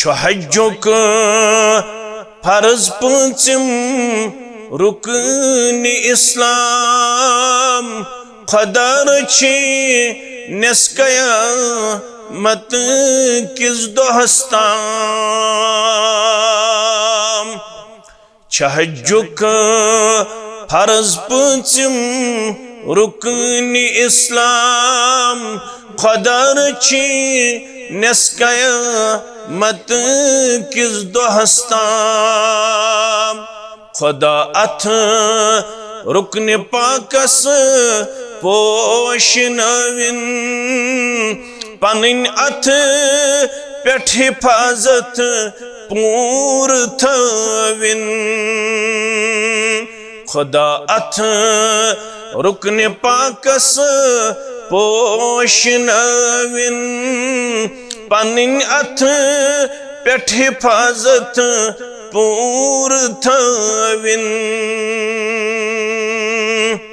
हज्जुक फर्ज पूंचम रुकन इस्लाम खुदा रची नस्कया मत किस दोहस्ताम हज्जुक फर्ज पूंचम रुकन इस्लाम खुदा रची नस्कया मत किस दोहस्ताम खुदा अथ रुकन पाकस पोश नविन पनिन अथ पेठ हिफाजत पूर थविन खुदा अथ रुकन पाकस पोश नविन पनिन अथ पेठ हिफाजत पूर थविन।